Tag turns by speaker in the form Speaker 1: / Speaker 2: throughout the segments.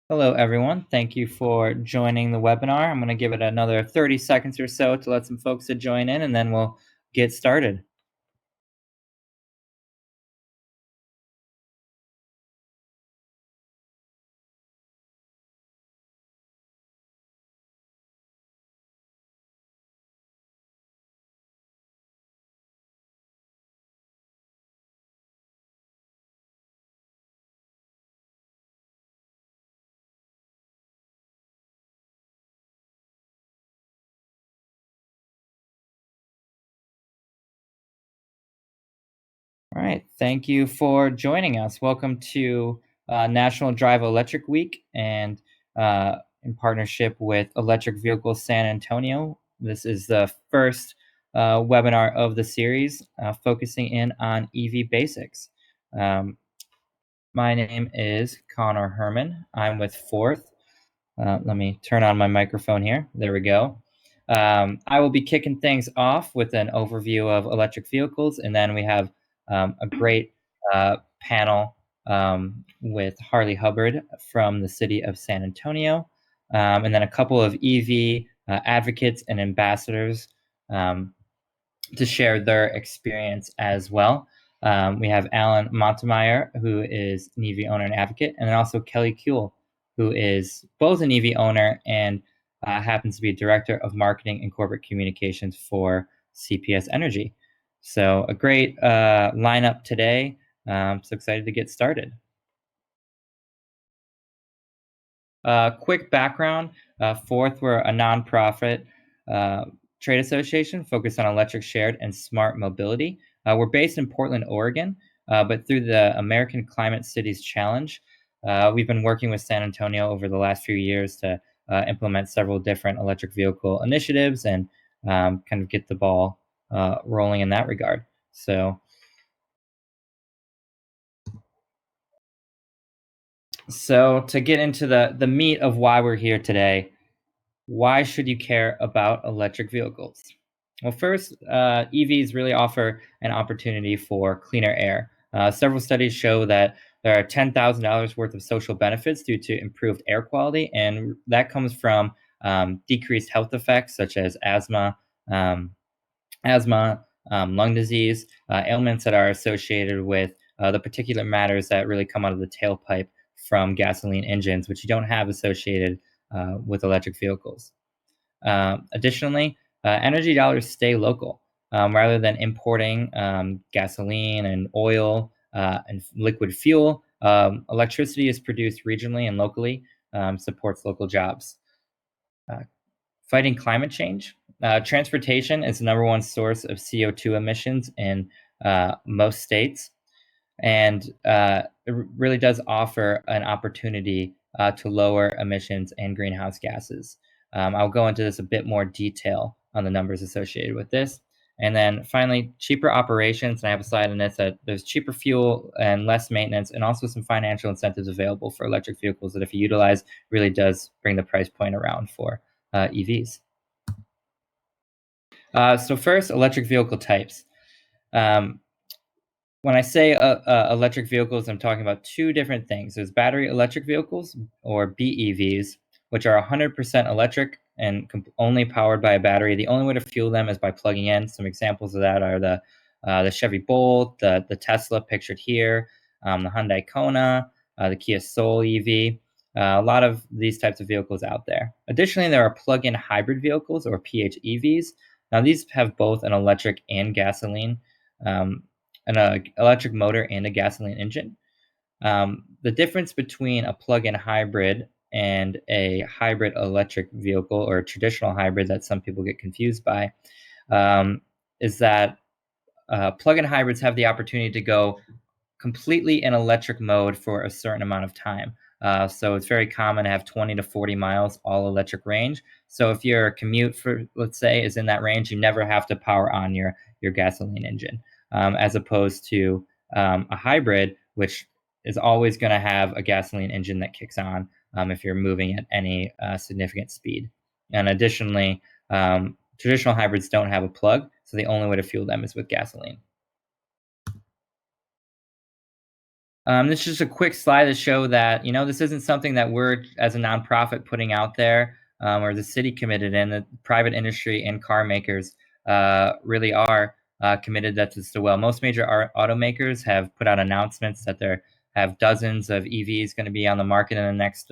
Speaker 1: Hello, everyone. Thank you for joining the webinar. I'm going to give it another 30 seconds or so to let some folks to join in, and then we'll get started. All right. Thank you for joining us. Welcome to National Drive Electric Week and in partnership with Electric Vehicles San Antonio. This is the first webinar of the series focusing in on EV basics. Um, my name is Connor Herman. I'm with Fourth. Let me turn on my microphone here. There we go. I will be kicking things off with an overview of electric vehicles, and then we have a great panel with Harley Hubbard from the city of San Antonio, and then a couple of EV advocates and ambassadors um, to share their experience as well. We have Alan Montemeyer, who is an EV owner and advocate, and then also Kelly Kuehl, who is both an EV owner and happens to be director of marketing and corporate communications for CPS Energy. So a great lineup today. So excited to get started. Quick background. Fourth, we're a nonprofit uh, trade association focused on electric shared and smart mobility. We're based in Portland, Oregon, but through the American Climate Cities Challenge, we've been working with San Antonio over the last few years to implement several different electric vehicle initiatives and kind of get the ball rolling in that regard. So to get into the meat of why we're here today, why should you care about electric vehicles? Well, first, EVs really offer an opportunity for cleaner air. Several studies show that there are $10,000 worth of social benefits due to improved air quality, and that comes from decreased health effects such as um, lung disease, ailments that are associated with the particulate matters that really come out of the tailpipe from gasoline engines, which you don't have associated with electric vehicles. Additionally, energy dollars stay local rather than importing gasoline and oil and liquid fuel. Electricity is produced regionally and locally, supports local jobs. Uh, Fighting climate change. Transportation is the number one source of CO2 emissions in most states, and it really does offer an opportunity to lower emissions and greenhouse gases. I'll go into this a bit more detail on the numbers associated with this. And then finally, cheaper operations. And I have a slide on this that there's cheaper fuel and less maintenance, and also some financial incentives available for electric vehicles that, if you utilize, really does bring the price point around for EVs. So first, electric vehicle types. Um, when I say electric vehicles, I'm talking about two different things. There's battery electric vehicles, or BEVs, which are 100% electric and only powered by a battery. The only way to fuel them is by plugging in. Some examples of that are the Chevy Bolt, the Tesla pictured here, the Hyundai Kona, the Kia Soul EV. A lot of these types of vehicles out there. Additionally, there are plug-in hybrid vehicles, or PHEVs. Now, these have both an electric and gasoline um, an electric motor and a gasoline engine. The difference between a plug-in hybrid and a hybrid electric vehicle, or a traditional hybrid that some people get confused by, um, is that plug-in hybrids have the opportunity to go completely in electric mode for a certain amount of time. So it's very common to have 20 to 40 miles all electric range. So if your commute, for let's say, is in that range, you never have to power on your gasoline engine, as opposed to a hybrid, which is always going to have a gasoline engine that kicks on if you're moving at any significant speed. And additionally, traditional hybrids don't have a plug, so the only way to fuel them is with gasoline. This is just a quick slide to show that, this isn't something that we're, as a nonprofit, putting out there, or the city committed in. The private industry and car makers really are committed that this to well. Most major automakers have put out announcements that they have dozens of EVs going to be on the market in the next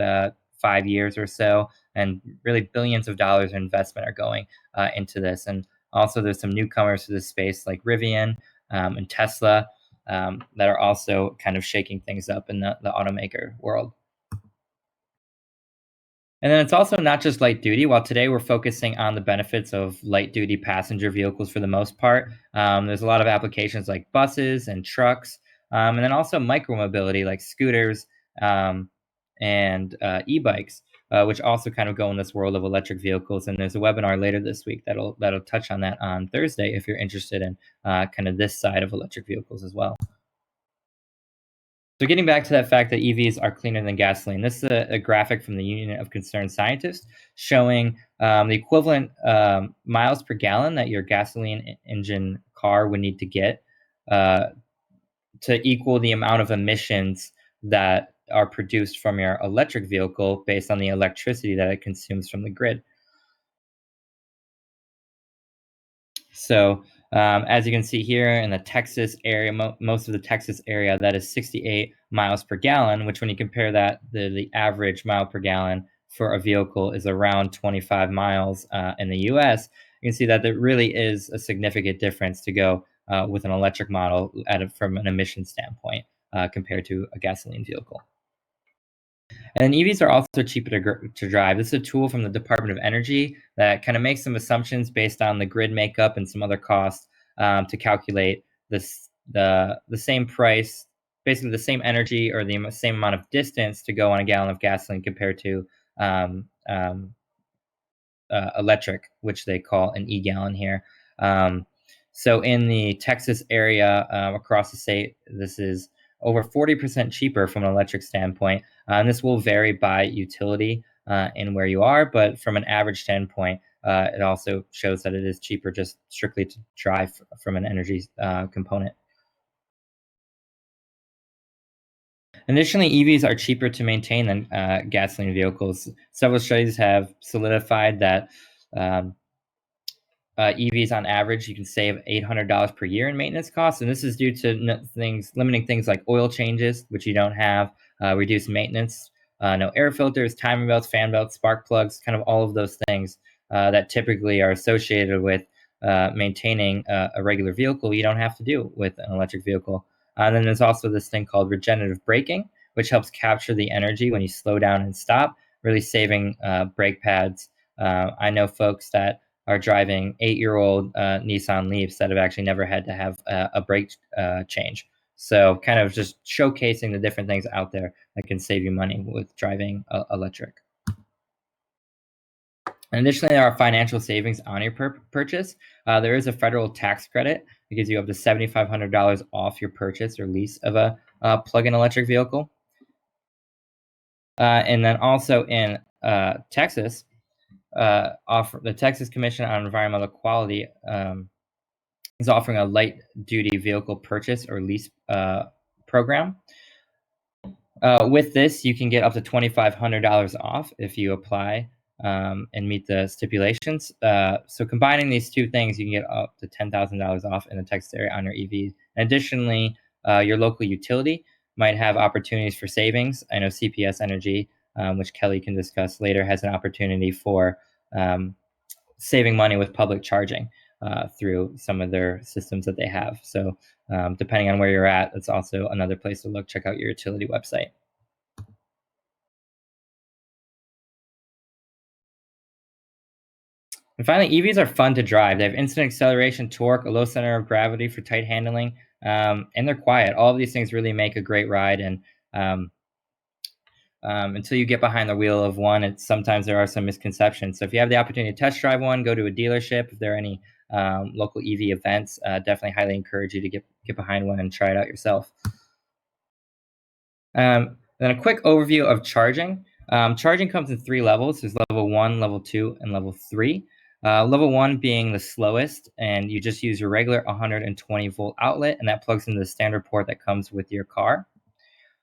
Speaker 1: 5 years or so, and really billions of dollars in investment are going into this. And also, there's some newcomers to this space like Rivian and Tesla that are also kind of shaking things up in the automaker world. And then it's also not just light duty. While today we're focusing on the benefits of light duty passenger vehicles for the most part, there's a lot of applications like buses and trucks, and then also micromobility like scooters and e-bikes, which also kind of go in this world of electric vehicles. And there's a webinar later this week that'll touch on that on Thursday if you're interested in kind of this side of electric vehicles as well. So getting back to that fact that EVs are cleaner than gasoline, this is a graphic from the Union of Concerned Scientists showing the equivalent miles per gallon that your gasoline engine car would need to get to equal the amount of emissions that are produced from your electric vehicle based on the electricity that it consumes from the grid. So, as you can see here in the Texas area, most of the Texas area, that is 68 miles per gallon, which when you compare that, the average mile per gallon for a vehicle is around 25 miles in the US, you can see that there really is a significant difference to go with an electric model from an emission standpoint compared to a gasoline vehicle. And EVs are also cheaper to drive. This is a tool from the Department of Energy that kind of makes some assumptions based on the grid makeup and some other costs to calculate the same price, basically the same energy or the same amount of distance to go on a gallon of gasoline compared to um, um, electric, which they call an e-gallon here. So in the Texas area across the state, this is over 40% cheaper from an electric standpoint. And this will vary by utility and where you are, but from an average standpoint, it also shows that it is cheaper just strictly to drive from an energy component. Additionally, EVs are cheaper to maintain than gasoline vehicles. Several studies have solidified that um, EVs on average, you can save $800 per year in maintenance costs, and this is due to limiting things like oil changes, which you don't have, reduced maintenance, no air filters, timing belts, fan belts, spark plugs, kind of all of those things that typically are associated with maintaining a regular vehicle. You don't have to do with an electric vehicle. And then there's also this thing called regenerative braking, which helps capture the energy when you slow down and stop, really saving brake pads. I know folks that are driving 8-year-old Nissan Leafs that have actually never had to have a brake change. So kind of just showcasing the different things out there that can save you money with driving electric. And additionally, there are financial savings on your purchase. There is a federal tax credit that gives you up to $7,500 off your purchase or lease of a plug-in electric vehicle. And then also in Texas, the Texas Commission on Environmental Quality is offering a light duty vehicle purchase or lease program. With this, you can get up to $2,500 off if you apply and meet the stipulations. So combining these two things, you can get up to $10,000 off in the Texas area on your EVs. Additionally, your local utility might have opportunities for savings. I know CPS Energy, which Kelly can discuss later, has an opportunity for saving money with public charging through some of their systems that they have. So depending on where you're at, it's also another place to look. Check out your utility website. And finally, EVs are fun to drive. They have instant acceleration, torque, a low center of gravity for tight handling, and they're quiet. All of these things really make a great ride. And until you get behind the wheel of one, sometimes there are some misconceptions. So if you have the opportunity to test drive one, go to a dealership. If there are any local EV events, definitely highly encourage you to get behind one and try it out yourself. Then a quick overview of charging. Charging comes in 3 levels. There's level 1, level 2, and level 3. Level 1 being the slowest, and you just use your regular 120 volt outlet, and that plugs into the standard port that comes with your car.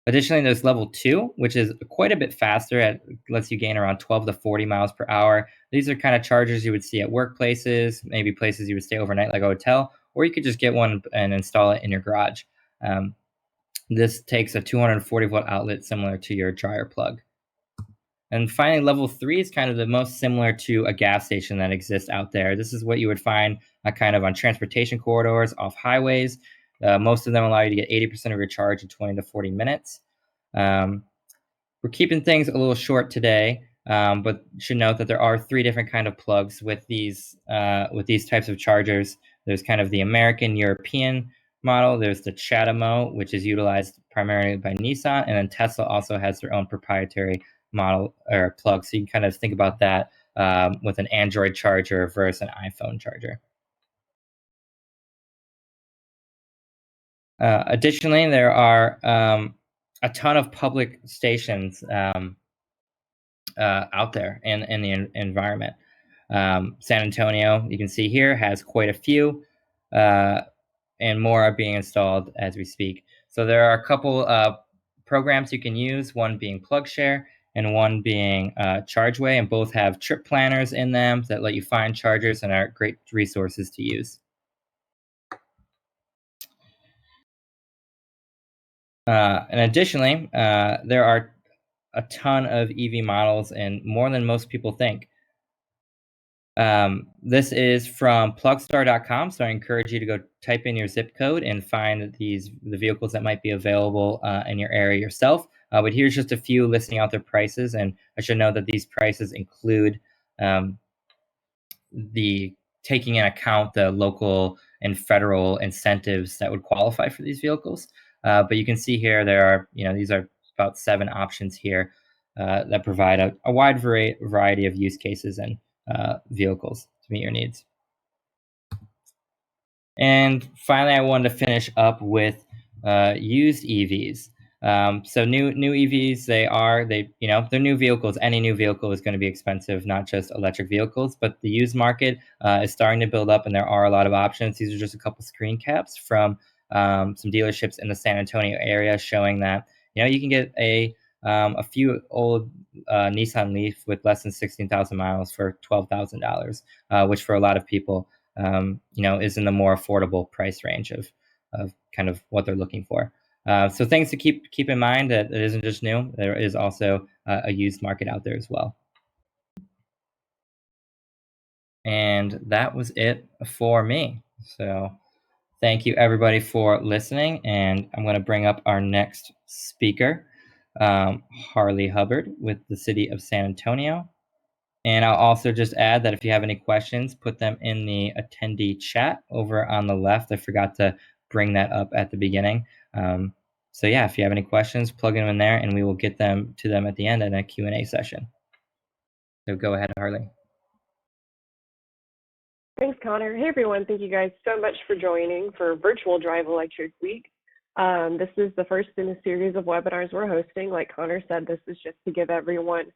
Speaker 1: Additionally, there's level 2, which is quite a bit faster. It lets you gain around 12 to 40 miles per hour. These are kind of chargers you would see at workplaces, maybe places you would stay overnight like a hotel, or you could just get one and install it in your garage. Um, this takes a 240-volt outlet similar to your dryer plug. And finally, level 3 is kind of the most similar to a gas station that exists out there. This is what you would find kind of on transportation corridors, off highways. Most of them allow you to get 80% of your charge in 20 to 40 minutes. We're keeping things a little short today, but should note that there are 3 different kind of plugs with these types of chargers. There's kind of the American European model. There's the CHAdeMO, which is utilized primarily by Nissan, and then Tesla also has their own proprietary model or plug. So you can kind of think about that with an Android charger versus an iPhone charger. Additionally, there are a ton of public stations out there in the environment. San Antonio, you can see here, has quite a few, and more are being installed as we speak. So there are a couple programs you can use, one being PlugShare and one being ChargeWay, and both have trip planners in them that let you find chargers and are great resources to use. And additionally, there are a ton of EV models and more than most people think. This is from plugstar.com, so I encourage you to go type in your zip code and find the vehicles that might be available in your area yourself. But here's just a few listing out their prices, and I should note that these prices include the taking in account the local and federal incentives that would qualify for these vehicles. But you can see here there are, these are about 7 options here that provide a wide variety of use cases and vehicles to meet your needs. And finally, I wanted to finish up with used EVs. So new EVs, they're new vehicles. Any new vehicle is going to be expensive, not just electric vehicles, but the used market is starting to build up, and there are a lot of options. These are just a couple screen caps from some dealerships in the San Antonio area, showing that you can get a few old Nissan Leaf with less than 16,000 miles for $12,000, which for a lot of people, is in the more affordable price range of kind of what they're looking for. So things to keep in mind that it isn't just new. There is also a used market out there as well. And that was it for me. So thank you everybody for listening. And I'm going to bring up our next speaker, Harley Hubbard with the City of San Antonio. And I'll also just add that if you have any questions, put them in the attendee chat over on the left. I forgot to bring that up at the beginning. So yeah, if you have any questions, plug them in there and we will get them to them at the end in a Q&A session. So go ahead, Harley.
Speaker 2: Thanks, Connor. Hey, everyone. Thank you guys so much for joining for Virtual Drive Electric Week. This is the first in a series of webinars we're hosting. Like Connor said, this is just to give everyone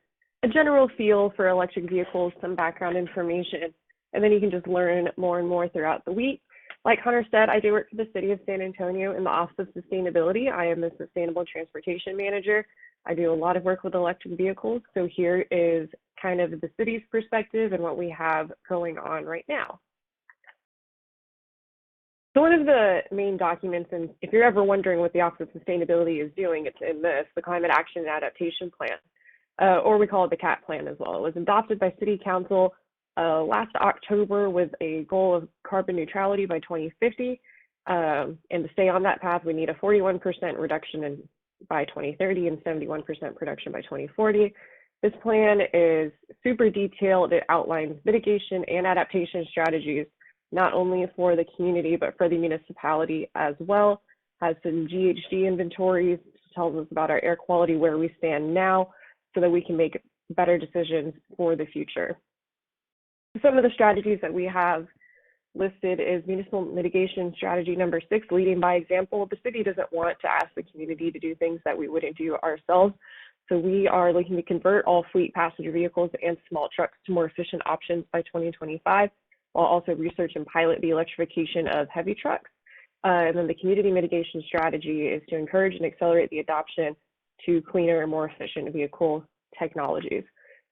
Speaker 2: a general feel for electric vehicles, some background information, and then you can just learn more and more throughout the week. Like Connor said, I do work for the City of San Antonio in the Office of Sustainability. I am the Sustainable Transportation Manager. I do a lot of work with electric vehicles. So here is kind of the city's perspective and what we have going on right now. So one of the main documents, and if you're ever wondering what the Office of Sustainability is doing, it's in this, the Climate Action and Adaptation Plan, or we call it the CAT plan as well. It was adopted by City Council last October with a goal of carbon neutrality by 2050. And to stay on that path, we need a 41% reduction by 2030 and 71% reduction by 2040. This plan is super detailed. It outlines mitigation and adaptation strategies, not only for the community, but for the municipality as well. Has some GHG inventories, tells us about our air quality, where we stand now, so that we can make better decisions for the future. Some of the strategies that we have listed is municipal mitigation strategy number 6, leading by example. The city doesn't want to ask the community to do things that we wouldn't do ourselves. So we are looking to convert all fleet passenger vehicles and small trucks to more efficient options by 2025, while also research and pilot the electrification of heavy trucks. And then the community mitigation strategy is to encourage and accelerate the adoption to cleaner and more efficient vehicle technologies.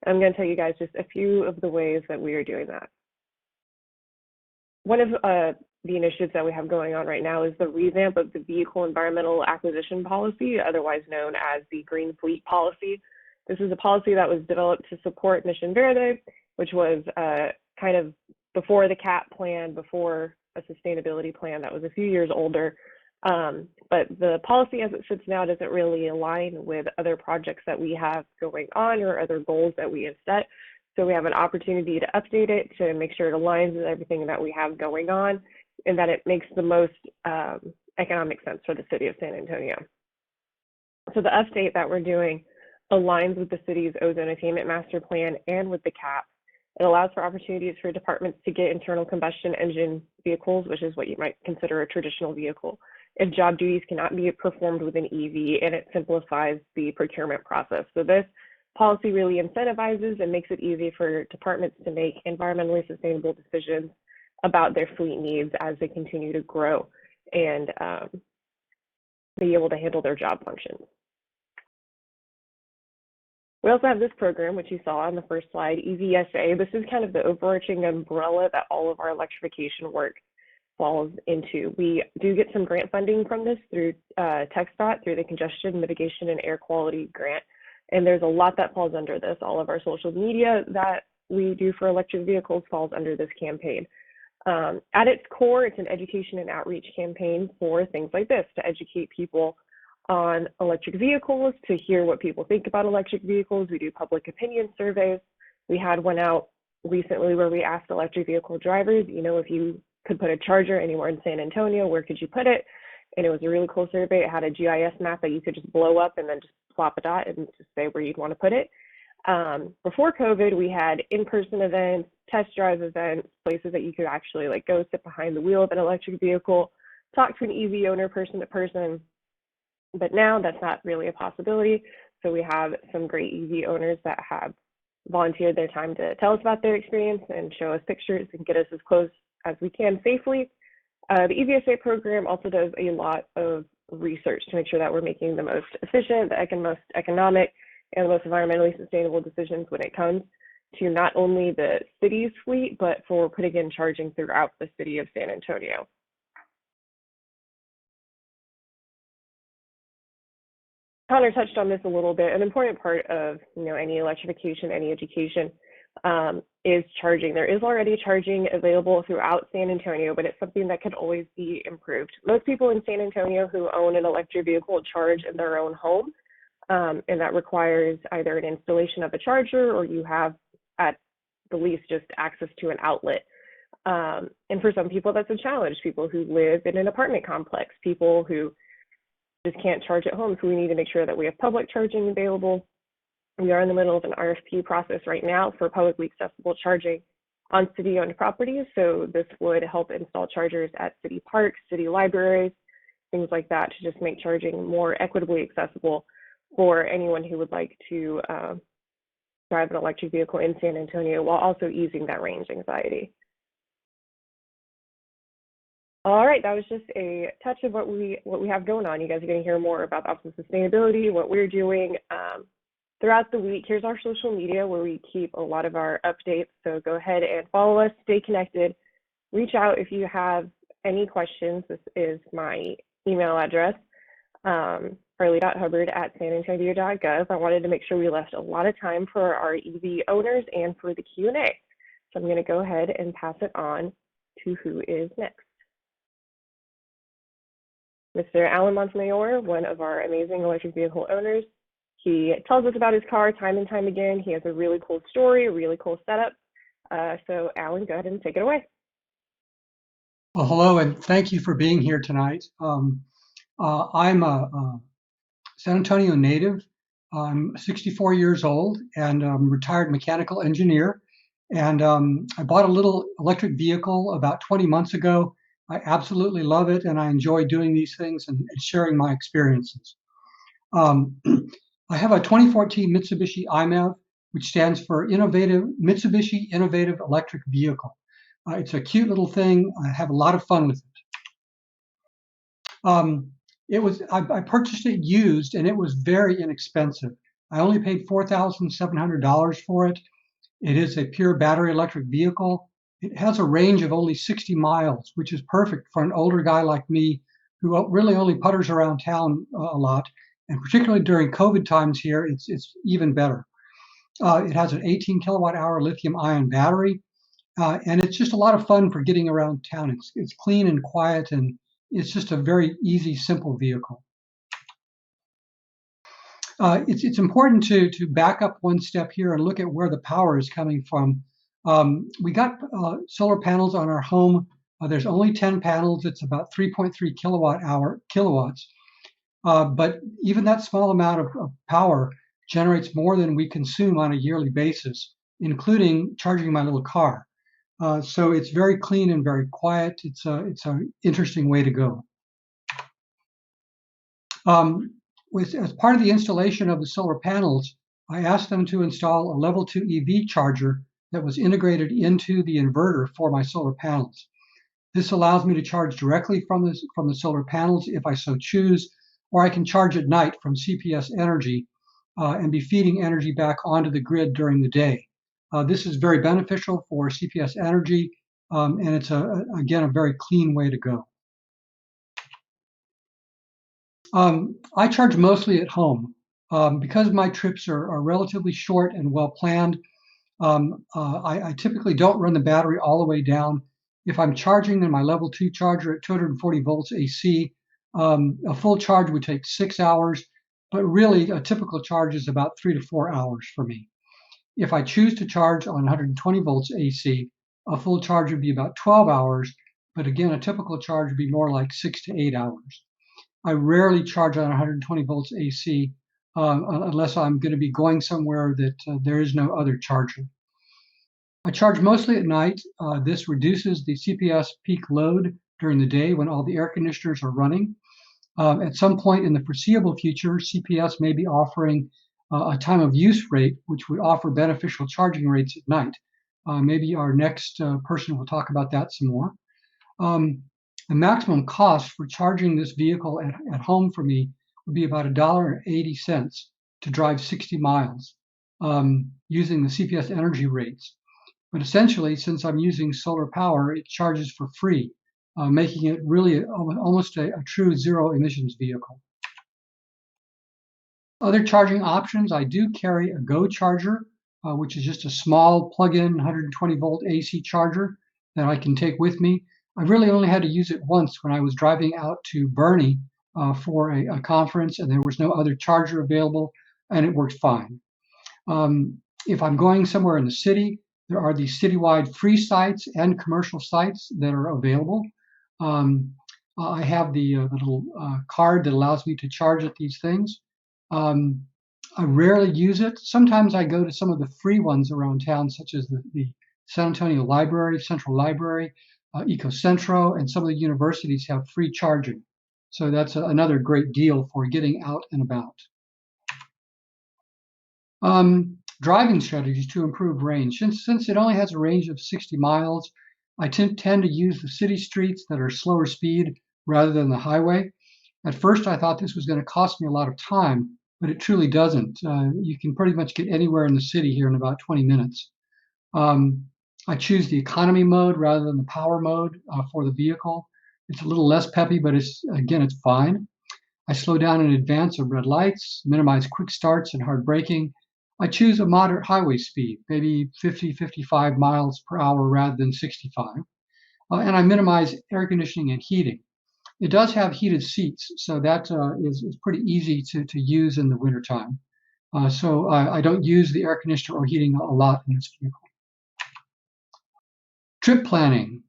Speaker 2: I'm going to tell you guys just a few of the ways that we are doing that. One of the initiatives that we have going on right now is the revamp of the Vehicle Environmental Acquisition Policy, otherwise known as the Green Fleet Policy. This is a policy that was developed to support Mission Verde, which was kind of before the CAT plan, before a sustainability plan that was a few years older. But the policy as it sits now doesn't really align with other projects that we have going on or other goals that we have set. So we have an opportunity to update it to make sure it aligns with everything that we have going on and that it makes the most economic sense for the city of San Antonio. So the update that we're doing aligns with the city's ozone attainment master plan and with the CAP. It allows for opportunities for departments to get internal combustion engine vehicles, which is what you might consider a traditional vehicle, if job duties cannot be performed with an EV, and it simplifies the procurement process. So this policy really incentivizes and makes it easy for departments to make environmentally sustainable decisions about their fleet needs as they continue to grow and be able to handle their job functions. We also have this program, which you saw on the first slide, EVSA. This is kind of the overarching umbrella that all of our electrification work falls into. We do get some grant funding from this through TxDOT, through the Congestion Mitigation and Air Quality Grant. And there's a lot that falls under this. All of our social media that we do for electric vehicles falls under this campaign. At its core, it's an education and outreach campaign for things like this, to educate people on electric vehicles, to hear what people think about electric vehicles. We do public opinion surveys. We had one out recently where we asked electric vehicle drivers, you know, if you could put a charger anywhere in San Antonio, where could you put it? And it was a really cool survey. It had a GIS map that you could just blow up and then just plop a dot and just say where you'd want to put it. Before COVID, we had in-person events, test drive events, places that you could actually like go sit behind the wheel of an electric vehicle, talk to an EV owner person to person. But now that's not really a possibility. So we have some great EV owners that have volunteered their time to tell us about their experience and show us pictures and get us as close as we can safely. The EVSA program also does a lot of research to make sure that we're making the most efficient, the most economic, and the most environmentally sustainable decisions when it comes to not only the city's fleet, but for putting in charging throughout the city of San Antonio. Connor touched on this a little bit. An important part of any electrification, any education is charging. There is already charging available throughout San Antonio, but it's something that could always be improved. Most people in San Antonio who own an electric vehicle charge in their own home, and that requires either an installation of a charger or you have at the least just access to an outlet. And for some people, that's a challenge. People who live in an apartment complex, people who just can't charge at home. So we need to make sure that we have public charging available. We are in the middle of an RFP process right now for publicly accessible charging on city-owned properties. So this would help install chargers at city parks, city libraries, things like that, to just make charging more equitably accessible for anyone who would like to drive an electric vehicle in San Antonio, while also easing that range anxiety. All right, that was just a touch of what we have going on. You guys are going to hear more about the Office of Sustainability, what we're doing throughout the week. Here's our social media where we keep a lot of our updates. So go ahead and follow us, stay connected, reach out if you have any questions. This is my email address, harley.hubbard@sanantonio.gov. I wanted to make sure we left a lot of time for our EV owners and for the Q&A. So I'm going to go ahead and pass it on to who is next. Mr. Alan Montemayor, one of our amazing electric vehicle owners. He tells us about his car time and time again. He has a really cool story, a really cool setup. So Alan, go ahead and take it away.
Speaker 3: Well, hello, and thank you for being here tonight. I'm a San Antonio native. I'm 64 years old and I'm a retired mechanical engineer. And I bought a little electric vehicle about 20 months ago. I absolutely love it, and I enjoy doing these things and sharing my experiences. I have a 2014 Mitsubishi i-MiEV, which stands for Mitsubishi Innovative Electric Vehicle. It's a cute little thing. I have a lot of fun with it. Um, I purchased it used, and it was very inexpensive. I only paid $4,700 for it. It is a pure battery electric vehicle. It has a range of only 60 miles, which is perfect for an older guy like me who really only putters around town a lot. And particularly during COVID times here, it's even better. It has an 18 kilowatt hour lithium ion battery, and it's just a lot of fun for getting around town. It's clean and quiet, and it's just a very easy, simple vehicle. It's important to back up one step here and look at where the power is coming from. We got solar panels on our home. There's only 10 panels. It's about 3.3 kilowatts. But even that small amount of power generates more than we consume on a yearly basis, including charging my little car. So it's very clean and very quiet. It's an interesting way to go. As part of the installation of the solar panels, I asked them to install a level 2 EV charger that was integrated into the inverter for my solar panels. This allows me to charge directly from the solar panels if I so choose, or I can charge at night from CPS Energy and be feeding energy back onto the grid during the day. This is very beneficial for CPS Energy, and it's, again, a very clean way to go. I charge mostly at home. Because my trips are relatively short and well planned, I typically don't run the battery all the way down. If I'm charging in my level 2 charger at 240 volts AC, a full charge would take 6 hours, but really a typical charge is about 3 to 4 hours for me. If I choose to charge on 120 volts AC, a full charge would be about 12 hours, but again, a typical charge would be more like 6 to 8 hours. I rarely charge on 120 volts AC unless I'm going to be going somewhere that there is no other charger. I charge mostly at night. This reduces the CPS peak load during the day when all the air conditioners are running. At some point in the foreseeable future, CPS may be offering a time of use rate, which would offer beneficial charging rates at night. Maybe our next person will talk about that some more. The maximum cost for charging this vehicle at home for me would be about $1.80 to drive 60 miles using the CPS Energy rates. But essentially, since I'm using solar power, it charges for free, making it really almost a true zero emissions vehicle. Other charging options, I do carry a Go charger, which is just a small plug-in 120 volt AC charger that I can take with me. I really only had to use it once when I was driving out to Bernie for a conference, and there was no other charger available, and it worked fine. If I'm going somewhere in the city, there are these citywide free sites and commercial sites that are available. I have the little card that allows me to charge at these things. I rarely use it. Sometimes I go to some of the free ones around town, such as the San Antonio Library, Central Library, EcoCentro, and some of the universities have free charging. So that's another great deal for getting out and about. Driving strategies to improve range. Since it only has a range of 60 miles, I tend to use the city streets that are slower speed rather than the highway. At first, I thought this was going to cost me a lot of time, but it truly doesn't. You can pretty much get anywhere in the city here in about 20 minutes. I choose the economy mode rather than the power mode for the vehicle. It's a little less peppy, but it's fine. I slow down in advance of red lights, minimize quick starts and hard braking. I choose a moderate highway speed, maybe 50, 55 miles per hour rather than 65. And I minimize air conditioning and heating. It does have heated seats, so that is pretty easy to use in the wintertime. So I don't use the air conditioner or heating a lot in this vehicle. Trip planning.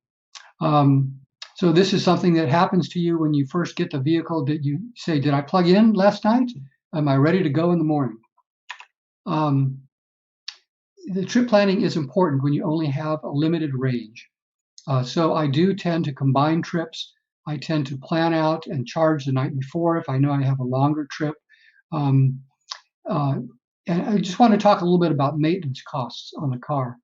Speaker 3: So this is something that happens to you when you first get the vehicle. That you say, did I plug in last night? Am I ready to go in the morning? The trip planning is important when you only have a limited range. So I do tend to combine trips. I tend to plan out and charge the night before if I know I have a longer trip. And I just want to talk a little bit about maintenance costs on the car.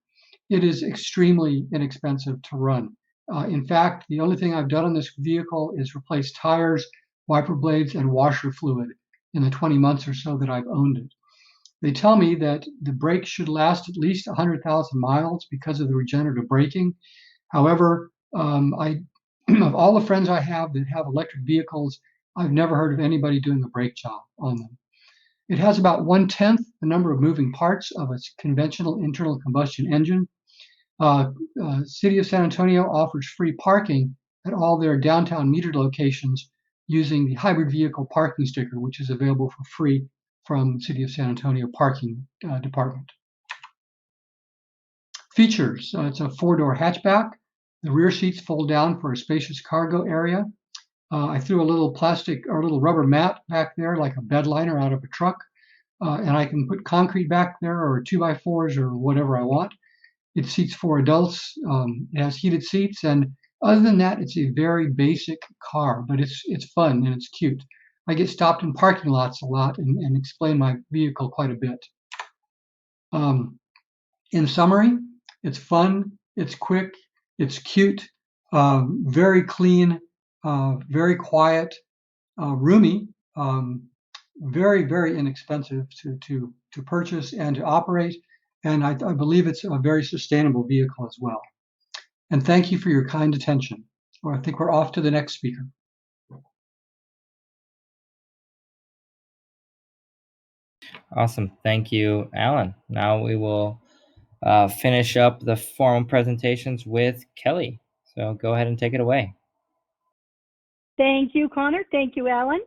Speaker 3: It is extremely inexpensive to run. In fact, the only thing I've done on this vehicle is replace tires, wiper blades, and washer fluid in the 20 months or so that I've owned it. They tell me that the brakes should last at least 100,000 miles because of the regenerative braking. However, of all the friends I have that have electric vehicles, I've never heard of anybody doing a brake job on them. It has about 1/10 the number of moving parts of a conventional internal combustion engine. City of San Antonio offers free parking at all their downtown metered locations using the hybrid vehicle parking sticker, which is available for free from City of San Antonio Parking Department. Features, it's a 4-door hatchback. The rear seats fold down for a spacious cargo area. I threw a little plastic or a little rubber mat back there like a bed liner out of a truck. And I can put concrete back there or 2x4s or whatever I want. It seats 4 adults. It has heated seats. And other than that, it's a very basic car, but it's fun and it's cute. I get stopped in parking lots a lot and explain my vehicle quite a bit. In summary, it's fun, it's quick, it's cute, very clean, very quiet, roomy, very, very inexpensive to purchase and to operate. And I believe it's a very sustainable vehicle as well. And thank you for your kind attention. Well, I think we're off to the next speaker.
Speaker 1: Awesome. Thank you, Alan. Now we will finish up the formal presentations with Kelly. So go ahead and take it away.
Speaker 4: Thank you, Connor. Thank you, Alan.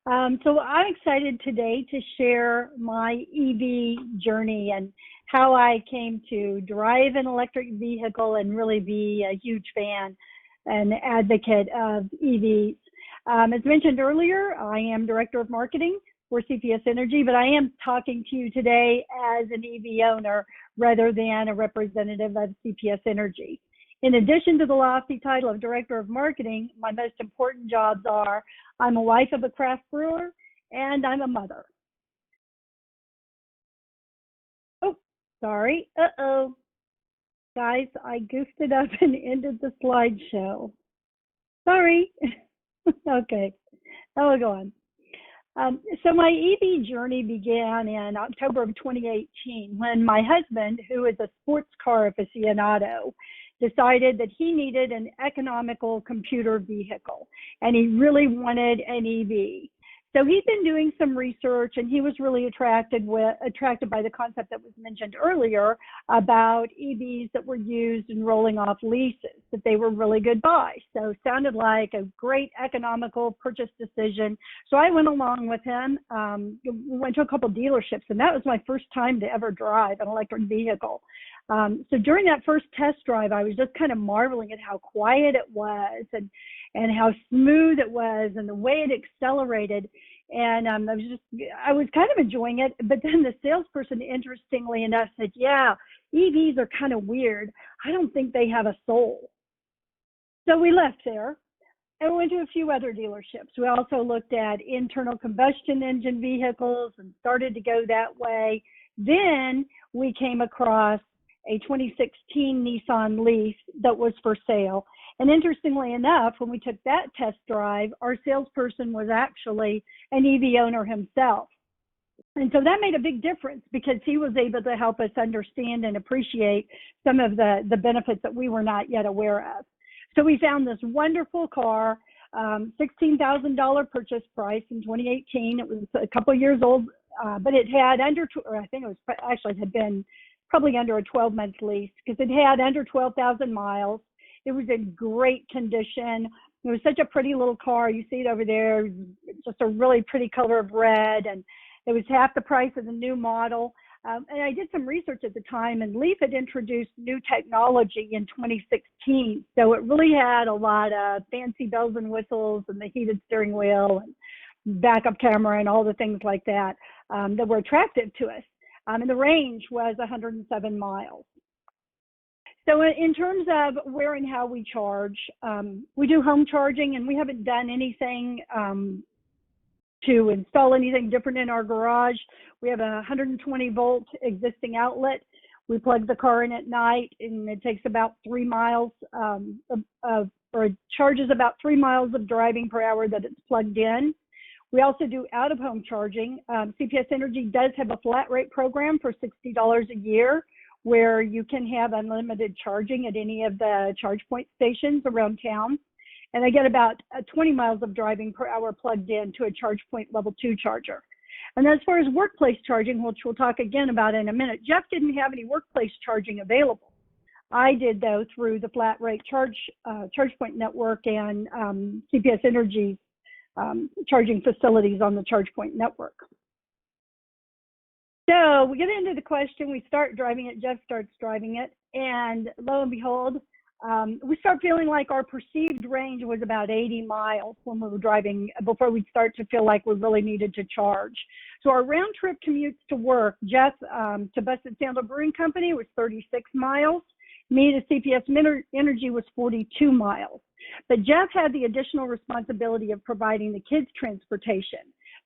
Speaker 4: So I'm excited today to share my EV journey and how I came to drive an electric vehicle and really be a huge fan and advocate of EVs. As mentioned earlier, I am Director of Marketing for CPS Energy, but I am talking to you today as an EV owner rather than a representative of CPS Energy. In addition to the lofty title of Director of Marketing, my most important jobs are I'm a wife of a craft brewer and I'm a mother. Oh, sorry. Uh-oh. Guys, I goofed it up and ended the slideshow. Sorry. Okay, I will go on. So my EV journey began in October of 2018 when my husband, who is a sports car aficionado, decided that he needed an economical computer vehicle and he really wanted an EV. So he'd been doing some research and he was really attracted by the concept that was mentioned earlier about EVs that were used in rolling off leases, that they were really good buys. So it sounded like a great economical purchase decision. So I went along with him, went to a couple of dealerships, and that was my first time to ever drive an electric vehicle. So during that first test drive, I was just kind of marveling at how quiet it was and how smooth it was and the way it accelerated. And I was kind of enjoying it. But then the salesperson, interestingly enough, said, yeah, EVs are kind of weird. I don't think they have a soul. So we left there and we went to a few other dealerships. We also looked at internal combustion engine vehicles and started to go that way. Then we came across a 2016 Nissan Leaf that was for sale. And interestingly enough, when we took that test drive, our salesperson was actually an EV owner himself. And so that made a big difference because he was able to help us understand and appreciate some of the benefits that we were not yet aware of. So we found this wonderful car, $16,000 purchase price in 2018. It was a couple years old, but it had had been probably under a 12-month lease because it had under 12,000 miles. It was in great condition. It was such a pretty little car. You see it over there, just a really pretty color of red, and it was half the price of the new model. And I did some research at the time, and Leaf had introduced new technology in 2016. So it really had a lot of fancy bells and whistles and the heated steering wheel and backup camera and all the things like that that were attractive to us. And the range was 107 miles. So in terms of where and how we charge, we do home charging, and we haven't done anything to install anything different in our garage. We have a 120 volt existing outlet. We plug the car in at night, and it takes about 3 miles or it charges about 3 miles of driving per hour that it's plugged in. We also do out-of-home charging. CPS Energy does have a flat rate program for $60 a year, where you can have unlimited charging at any of the charge point stations around town. And I get about 20 miles of driving per hour plugged in to a charge point level 2 charger. And as far as workplace charging, which we'll talk again about in a minute, Jeff didn't have any workplace charging available. I did, though, through the flat rate charge point network and CPS Energy's charging facilities on the charge point network. So we get into the question, we start driving it, Jeff starts driving it, and lo and behold, we start feeling like our perceived range was about 80 miles when we were driving before we'd start to feel like we really needed to charge. So our round trip commutes to work, Jeff to Busted Sandal Brewing Company was 36 miles. Me to CPS Energy was 42 miles. But Jeff had the additional responsibility of providing the kids' transportation.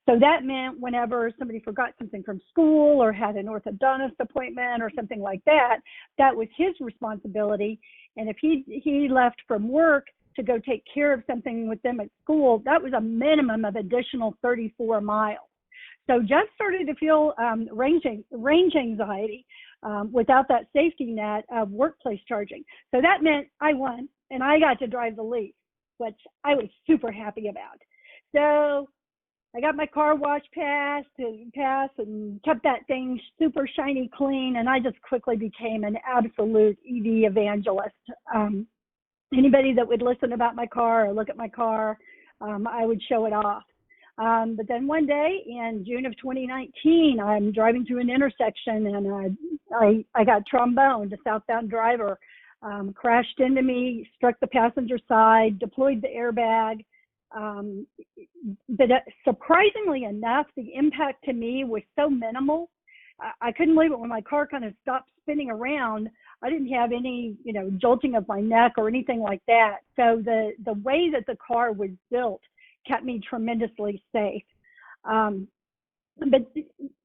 Speaker 4: So that meant whenever somebody forgot something from school or had an orthodontist appointment or something like that, that was his responsibility. And if he left from work to go take care of something with them at school, that was a minimum of additional 34 miles. So Jeff started to feel range anxiety without that safety net of workplace charging. So that meant I won, and I got to drive the Leaf, which I was super happy about. So I got my car wash pass and kept that thing super shiny clean, and I just quickly became an absolute EV evangelist. Anybody that would listen about my car or look at my car, I would show it off. But then one day in June of 2019, I'm driving through an intersection, and I got tromboned. A southbound driver crashed into me, struck the passenger side, deployed the airbag. But surprisingly enough, the impact to me was so minimal. I couldn't believe it when my car kind of stopped spinning around. I didn't have any, jolting of my neck or anything like that. So the way that the car was built kept me tremendously safe. But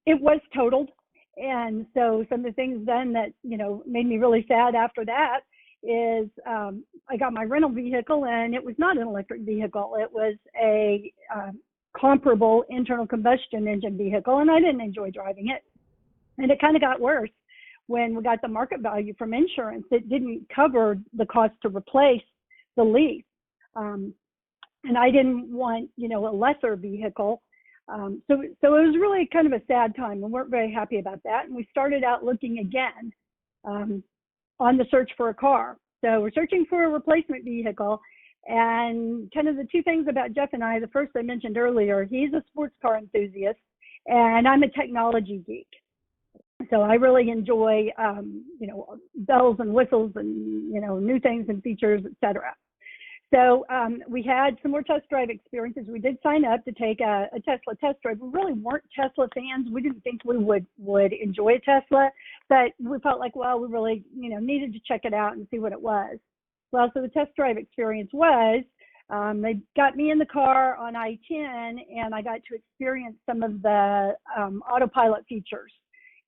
Speaker 4: it was totaled. And so some of the things then that, made me really sad after that is I got my rental vehicle, and it was not an electric vehicle. It was a comparable internal combustion engine vehicle, and I didn't enjoy driving it. And it kind of got worse when we got the market value from insurance. It didn't cover the cost to replace the Leaf. And I didn't want, a lesser vehicle. So it was really kind of a sad time, and weren't very happy about that. And we started out looking again on the search for a car. So we're searching for a replacement vehicle. And kind of the two things about Jeff and I, the first I mentioned earlier, he's a sports car enthusiast, and I'm a technology geek. So I really enjoy, bells and whistles and, new things and features, et cetera. So we had some more test drive experiences. We did sign up to take a Tesla test drive. We really weren't Tesla fans. We didn't think we would enjoy a Tesla, but we felt like, well, we really, needed to check it out and see what it was. Well, so the test drive experience was, they got me in the car on I-10, and I got to experience some of the autopilot features.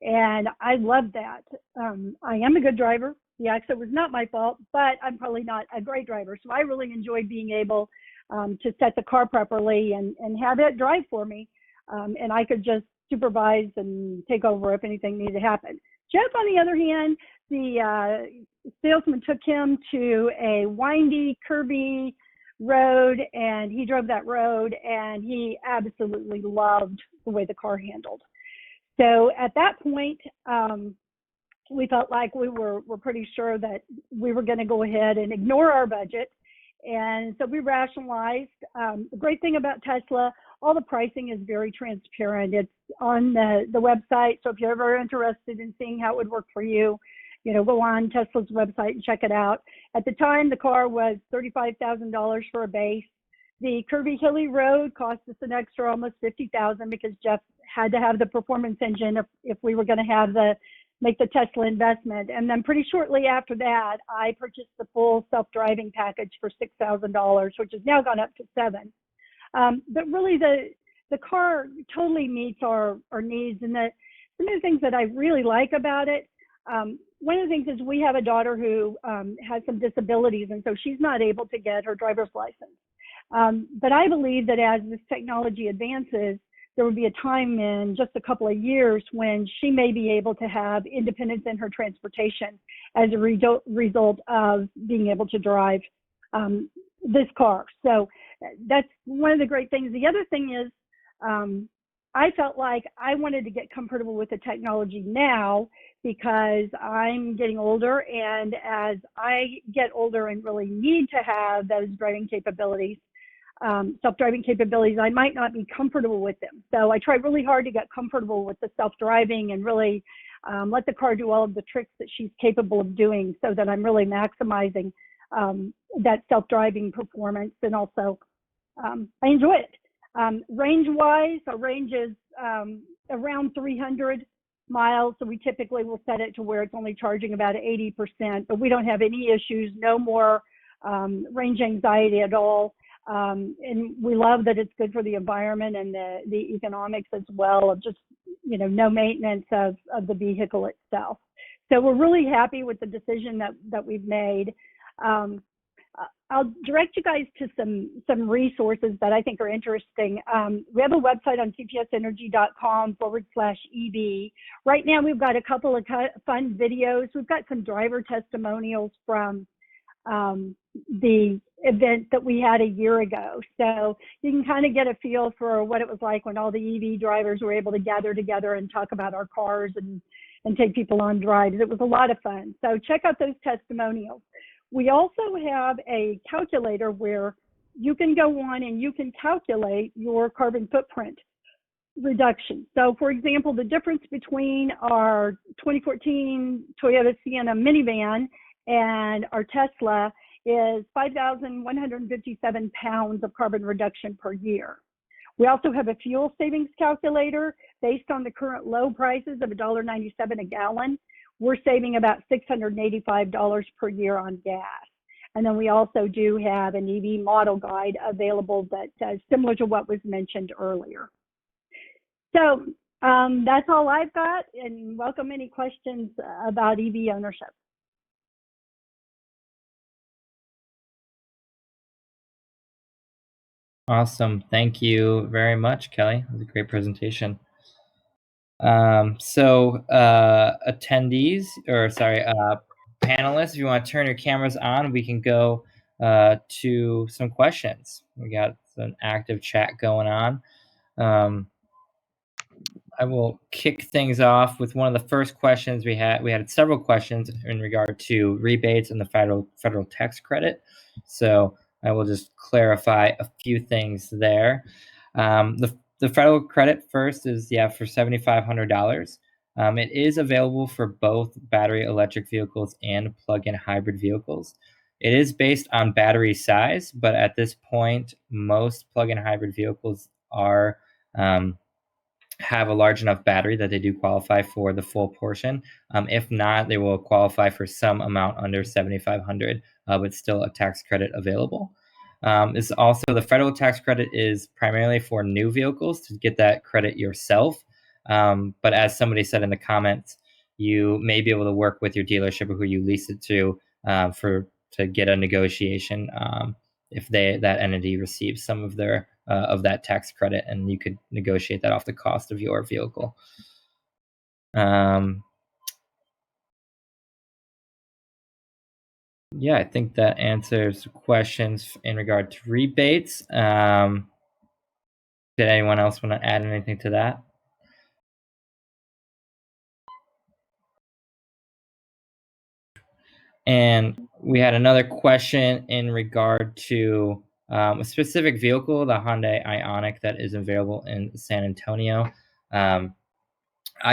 Speaker 4: And I loved that. I am a good driver. The accident was not my fault, but I'm probably not a great driver. So I really enjoyed being able to set the car properly and have it drive for me. And I could just supervise and take over if anything needed to happen. Jeff, on the other hand, the salesman took him to a windy, curvy road, and he drove that road, and he absolutely loved the way the car handled. So at that point, we felt like we're pretty sure that we were going to go ahead and ignore our budget. And so we rationalized. The great thing about Tesla, all the pricing is very transparent. It's on the website. So if you're ever interested in seeing how it would work for you, go on Tesla's website and check it out. At the time, the car was $35,000 for a base. The curvy, hilly road cost us an extra almost $50,000 because Jeff had to have the performance engine if we were going to make the Tesla investment. And then pretty shortly after that, I purchased the full self-driving package for $6,000, which has now gone up to $7,000. But really, the car totally meets our needs. And some of the things that I really like about it, one of the things is we have a daughter who has some disabilities, and so she's not able to get her driver's license. But I believe that as this technology advances, there will be a time in just a couple of years when she may be able to have independence in her transportation as a result of being able to drive this car. So that's one of the great things. The other thing is, I felt like I wanted to get comfortable with the technology now because I'm getting older, and as I get older and really need to have those driving capabilities, self-driving capabilities, I might not be comfortable with them. So I try really hard to get comfortable with the self-driving and really let the car do all of the tricks that she's capable of doing, so that I'm really maximizing that self-driving performance, and also I enjoy it. Range-wise, our range is around 300 miles, so we typically will set it to where it's only charging about 80%, but we don't have any issues, no more range anxiety at all. And we love that it's good for the environment and the economics as well, of just, no maintenance of the vehicle itself. So we're really happy with the decision that we've made. I'll direct you guys to some resources that I think are interesting. We have a website on tpsenergy.com/EV. Right now, we've got a couple of fun videos. We've got some driver testimonials from the event that we had a year ago. So you can kind of get a feel for what it was like when all the EV drivers were able to gather together and talk about our cars and take people on drives. It was a lot of fun. So check out those testimonials. We also have a calculator where you can go on and you can calculate your carbon footprint reduction. So for example, the difference between our 2014 Toyota Sienna minivan and our Tesla is 5,157 pounds of carbon reduction per year. We also have a fuel savings calculator based on the current low prices of $1.97 a gallon. We're saving about $685 per year on gas. And then we also do have an EV model guide available that is similar to what was mentioned earlier. So that's all I've got, and welcome any questions about EV ownership.
Speaker 1: Awesome. Thank you very much, Kelly. It was a great presentation. Attendees, panelists, if you want to turn your cameras on, we can go to some questions. We got an active chat going on. I will kick things off with one of the first questions we had. We had several questions in regard to rebates and the federal tax credit. So I will just clarify a few things there. The federal credit first is for $7,500. It is available for both battery electric vehicles and plug-in hybrid vehicles. It is based on battery size, but at this point, most plug-in hybrid vehicles are have a large enough battery that they do qualify for the full portion. If not, they will qualify for some amount under $7,500, but still a tax credit available. It's also the federal tax credit is primarily for new vehicles to get that credit yourself. But as somebody said in the comments, you may be able to work with your dealership or who you lease it to to get a negotiation if that entity receives some of their of that tax credit, and you could negotiate that off the cost of your vehicle. Yeah, I think that answers questions in regard to rebates. Did anyone else want to add anything to that? And we had another question in regard to a specific vehicle, the Hyundai Ioniq, that is available in San Antonio. I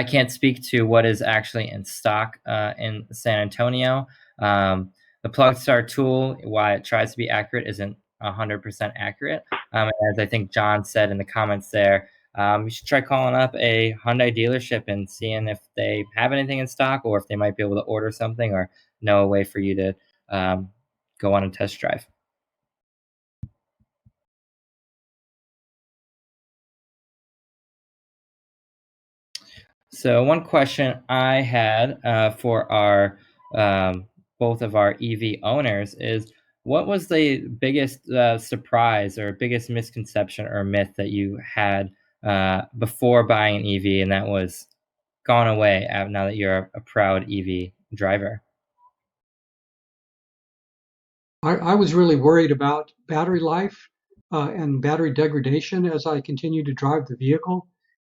Speaker 1: can't speak to what is actually in stock in San Antonio. The PlugStar tool, while it tries to be accurate, isn't 100% accurate. As I think John said in the comments there, you should try calling up a Hyundai dealership and seeing if they have anything in stock, or if they might be able to order something or know a way for you to go on a test drive. So one question I had for our both of our EV owners is, what was the biggest surprise or biggest misconception or myth that you had before buying an EV, and that was gone away now that you're a proud EV driver?
Speaker 3: I was really worried about battery life and battery degradation as I continued to drive the vehicle,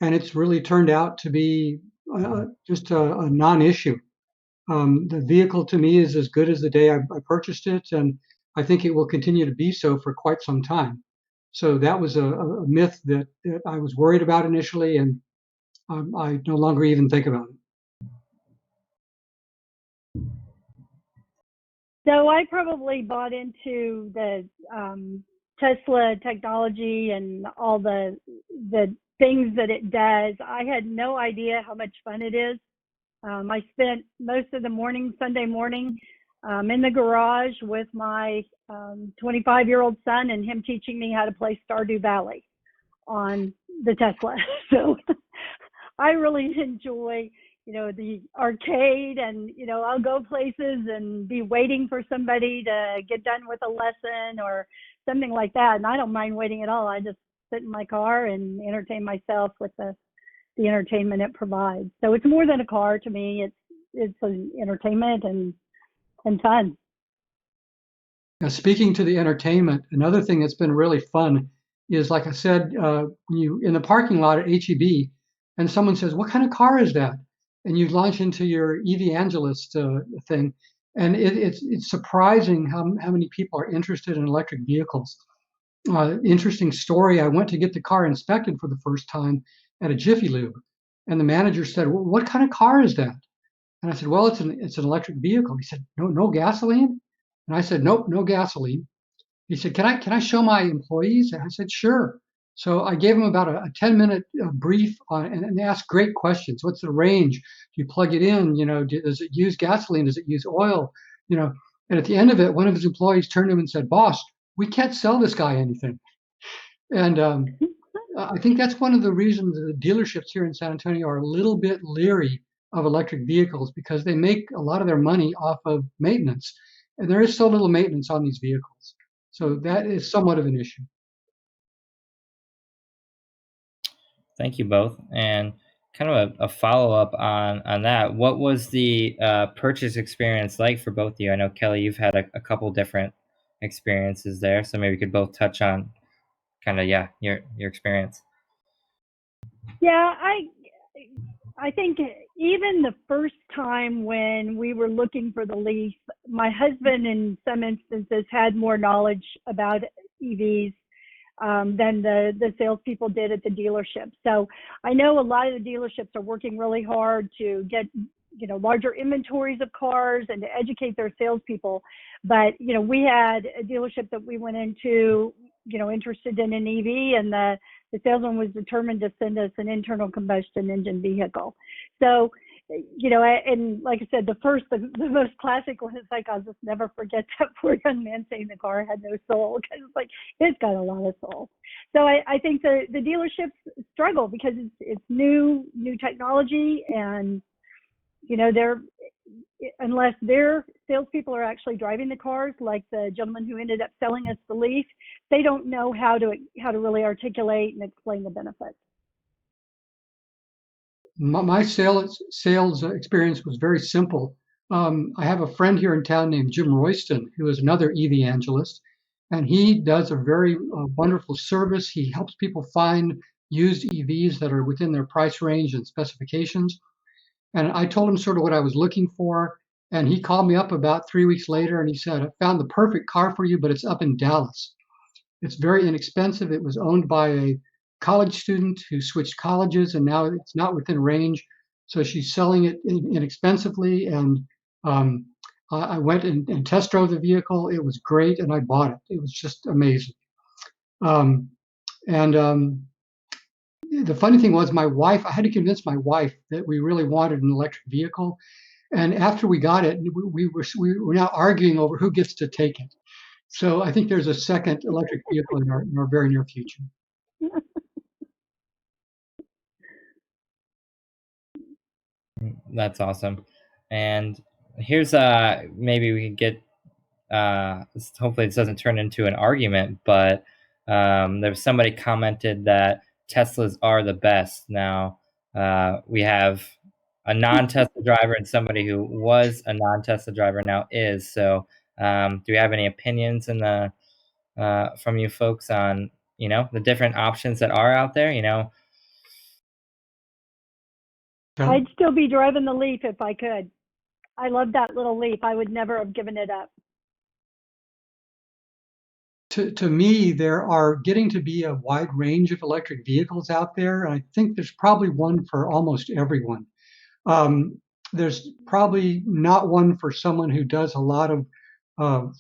Speaker 3: and it's really turned out to be just a non-issue. The vehicle to me is as good as the day I purchased it, and I think it will continue to be so for quite some time. So that was a myth that I was worried about initially, and I no longer even think about it.
Speaker 4: So I probably bought into the Tesla technology and all the things that it does. I had no idea how much fun it is. I spent most of the morning, Sunday morning, in the garage with my 25-year-old son and him teaching me how to play Stardew Valley on the Tesla. So I really enjoy, the arcade, and, I'll go places and be waiting for somebody to get done with a lesson or something like that. And I don't mind waiting at all. I just sit in my car and entertain myself with the entertainment it provides. So it's more than a car to me. It's an entertainment and fun.
Speaker 3: Now, speaking to the entertainment, another thing that's been really fun is, like I said, when you in the parking lot at HEB, and someone says, "What kind of car is that?" and you launch into your Evangelist thing, and it's surprising how many people are interested in electric vehicles. Interesting story. I went to get the car inspected for the first time at a Jiffy Lube, and the manager said, "Well, what kind of car is that?" And I said, "Well, it's an electric vehicle." He said, "No gasoline?" And I said, "Nope, no gasoline." He said, "Can I show my employees?" And I said, "Sure." So I gave him about a 10-minute brief on, and asked great questions. What's the range? Do you plug it in? Does it use gasoline? Does it use oil? You know, and at the end of it, one of his employees turned to him and said, "Boss, we can't sell this guy anything." And I think that's one of the reasons the dealerships here in San Antonio are a little bit leery of electric vehicles, because they make a lot of their money off of maintenance, and there is so little maintenance on these vehicles. So that is somewhat of an issue.
Speaker 1: Thank you both. And kind of a follow up on that. What was the purchase experience like for both of you? I know, Kelly, you've had a couple different experiences there, so maybe we could both touch on kind of, yeah, your experience.
Speaker 4: Yeah, I think even the first time when we were looking for the lease, my husband in some instances had more knowledge about EVs than the salespeople did at the dealership. So I know a lot of the dealerships are working really hard to get larger inventories of cars and to educate their salespeople. But we had a dealership that we went into, interested in an EV, and the salesman was determined to send us an internal combustion engine vehicle. So, and like I said, the most classic one is like, I'll just never forget that poor young man saying the car had no soul, because it's like, it's got a lot of soul. So I think the dealerships struggle because it's new technology, and they're, unless their salespeople are actually driving the cars, like the gentleman who ended up selling us the Leaf, they don't know how to really articulate and explain the benefits.
Speaker 3: My sales experience was very simple. I have a friend here in town named Jim Royston, who is another evangelist, and he does a very wonderful service. He helps people find used EVs that are within their price range and specifications. And I told him sort of what I was looking for. And he called me up about 3 weeks later and he said, "I found the perfect car for you, but it's up in Dallas. It's very inexpensive. It was owned by a college student who switched colleges, and now it's not within range. So she's selling it inexpensively." And um, I went and test drove the vehicle. It was great, and I bought it. It was just amazing. Um, and The funny thing was, I had to convince my wife that we really wanted an electric vehicle. And after we got it, we were now arguing over who gets to take it. So I think there's a second electric vehicle in our very near future.
Speaker 1: That's awesome. And here's maybe we can get hopefully this doesn't turn into an argument, but there's somebody commented that Teslas are the best. Now we have a non-Tesla driver and somebody who was a non-Tesla driver now is. So do you have any opinions in the from you folks on the different options that are out there?
Speaker 4: I'd still be driving the Leaf if I could. I love that little Leaf. I would never have given it up.
Speaker 3: To me, there are getting to be a wide range of electric vehicles out there. And I think there's probably one for almost everyone. There's probably not one for someone who does a lot of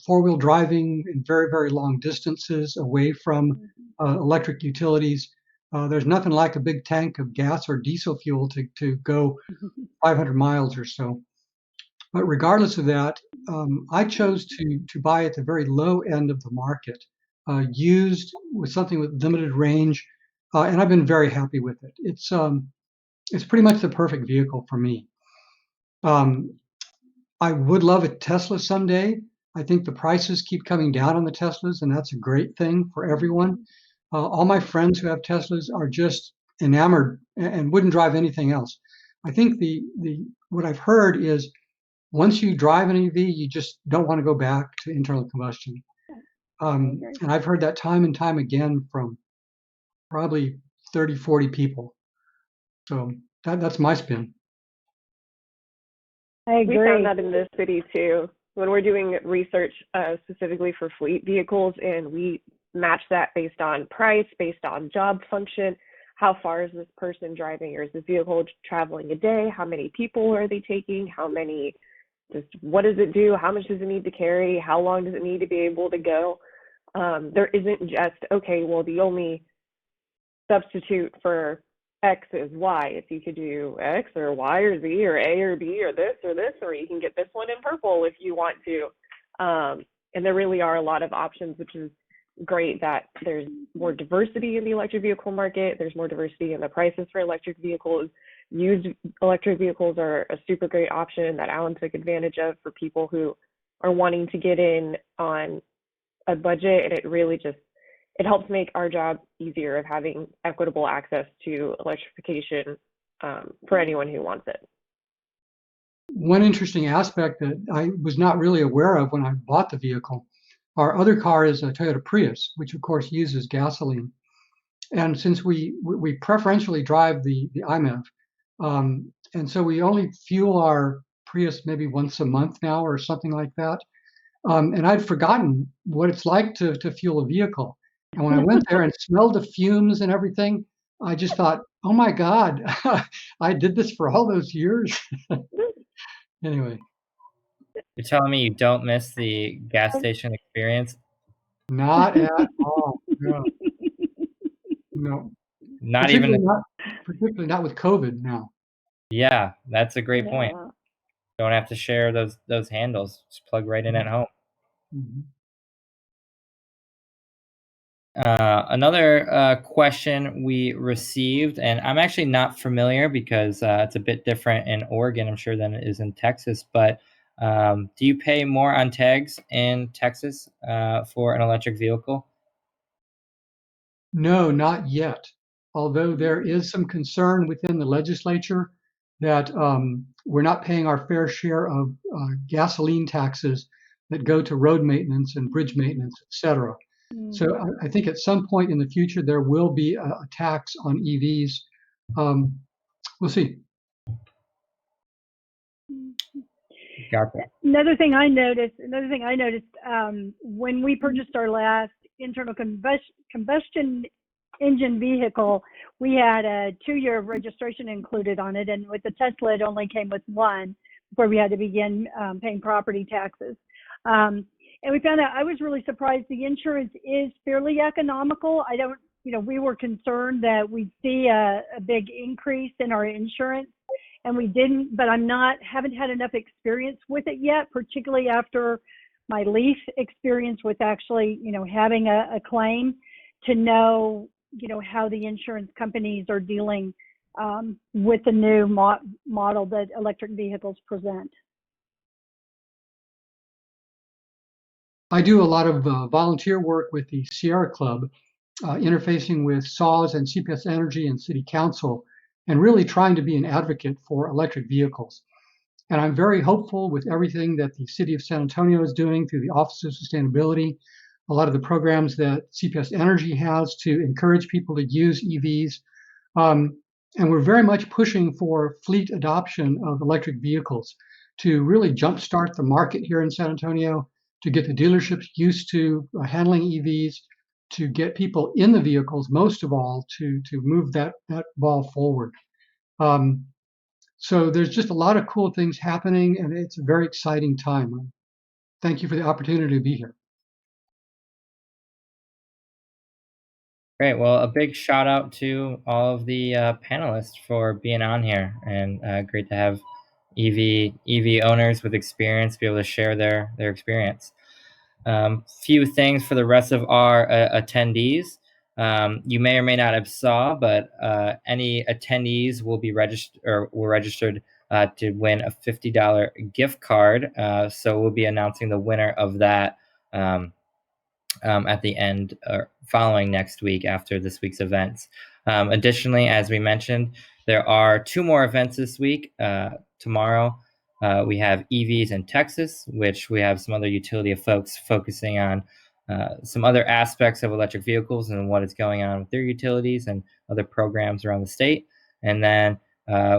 Speaker 3: four-wheel driving in very, very long distances away from electric utilities. There's nothing like a big tank of gas or diesel fuel to go 500 miles or so. But regardless of that, I chose to buy at the very low end of the market, used with something with limited range, and I've been very happy with it. It's pretty much the perfect vehicle for me. I would love a Tesla someday. I think the prices keep coming down on the Teslas, and that's a great thing for everyone. All my friends who have Teslas are just enamored and wouldn't drive anything else. I think what I've heard is once you drive an EV, you just don't want to go back to internal combustion. And I've heard that time and time again from probably 30, 40 people. So that's my spin.
Speaker 4: I agree.
Speaker 2: We found that in this city too. When we're doing research specifically for fleet vehicles, and we match that based on price, based on job function, how far is this person driving, or is this vehicle traveling a day? How many people are they taking? Just what does it do? How much does it need to carry? How long does it need to be able to go? There isn't just, okay, well, the only substitute for X is Y. If you could do X or Y or Z or A or B or this, or you can get this one in purple if you want to. And there really are a lot of options, which is great that there's more diversity in the electric vehicle market. There's more diversity in the prices for electric vehicles. Used electric vehicles are a super great option that Alan took advantage of for people who are wanting to get in on a budget, and it really it helps make our job easier of having equitable access to electrification for anyone who wants it.
Speaker 3: One interesting aspect that I was not really aware of when I bought the vehicle, our other car is a Toyota Prius, which of course uses gasoline. And since we preferentially drive the iMEV, and so we only fuel our Prius maybe once a month now or something like that. And I'd forgotten what it's like to fuel a vehicle. And when I went there and smelled the fumes and everything, I just thought, oh my God, I did this for all those years. Anyway.
Speaker 1: You're telling me you don't miss the gas station experience?
Speaker 3: Not at all. No. No.
Speaker 1: Not even.
Speaker 3: Particularly not with COVID now.
Speaker 1: Yeah, that's a great point. Don't have to share those handles. Just plug right in at home.
Speaker 3: Mm-hmm.
Speaker 1: Another question we received, and I'm actually not familiar because it's a bit different in Oregon, I'm sure, than it is in Texas, but do you pay more on tags in Texas for an electric vehicle?
Speaker 3: No, not yet. Although there is some concern within the legislature that we're not paying our fair share of gasoline taxes that go to road maintenance and bridge maintenance, et cetera. So I think at some point in the future, there will be a tax on EVs. We'll see.
Speaker 1: Gotcha.
Speaker 4: Another thing I noticed when we purchased our last internal combustion engine vehicle, we had a 2-year registration included on it, and with the Tesla, it only came with 1 before we had to begin paying property taxes. And we found out, I was really surprised, the insurance is fairly economical. We were concerned that we'd see a big increase in our insurance, and we didn't, but haven't had enough experience with it yet, particularly after my Leaf experience with actually, having a claim to know, how the insurance companies are dealing with the new model that electric vehicles present?
Speaker 3: I do a lot of volunteer work with the Sierra Club, interfacing with SAWS and CPS Energy and City Council, and really trying to be an advocate for electric vehicles. And I'm very hopeful with everything that the City of San Antonio is doing through the Office of Sustainability, a lot of the programs that CPS Energy has to encourage people to use EVs. And we're very much pushing for fleet adoption of electric vehicles to really jumpstart the market here in San Antonio, to get the dealerships used to handling EVs, to get people in the vehicles, most of all, to move that ball forward. So there's just a lot of cool things happening, and it's a very exciting time. Thank you for the opportunity to be here.
Speaker 1: Great. Well, a big shout out to all of the panelists for being on here, and great to have EV owners with experience be able to share their experience. Few things for the rest of our attendees. You may or may not have saw, but any attendees will be registered or were registered to win a $50 gift card. So we'll be announcing the winner of that at the end or following next week after this week's events. Additionally, as we mentioned, there are 2 more events this week. Tomorrow, we have EVs in Texas, which we have some other utility folks focusing on some other aspects of electric vehicles and what is going on with their utilities and other programs around the state. And then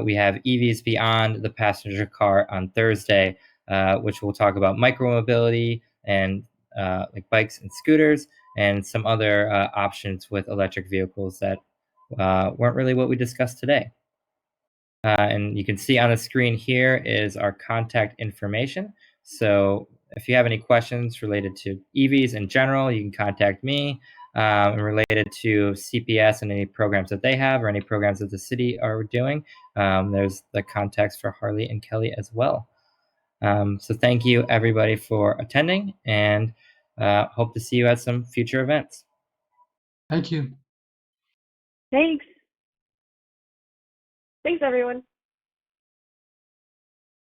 Speaker 1: we have EVs Beyond the Passenger Car on Thursday, which will talk about micromobility and like bikes and scooters and some other options with electric vehicles that weren't really what we discussed today. And you can see on the screen here is our contact information. So if you have any questions related to EVs in general, you can contact me, and related to CPS and any programs that they have or any programs that the city are doing. There's the contacts for Harley and Kelly as well. So thank you everybody for attending, and hope to see you at some future events.
Speaker 3: Thank you.
Speaker 4: Thanks.
Speaker 2: Thanks, everyone.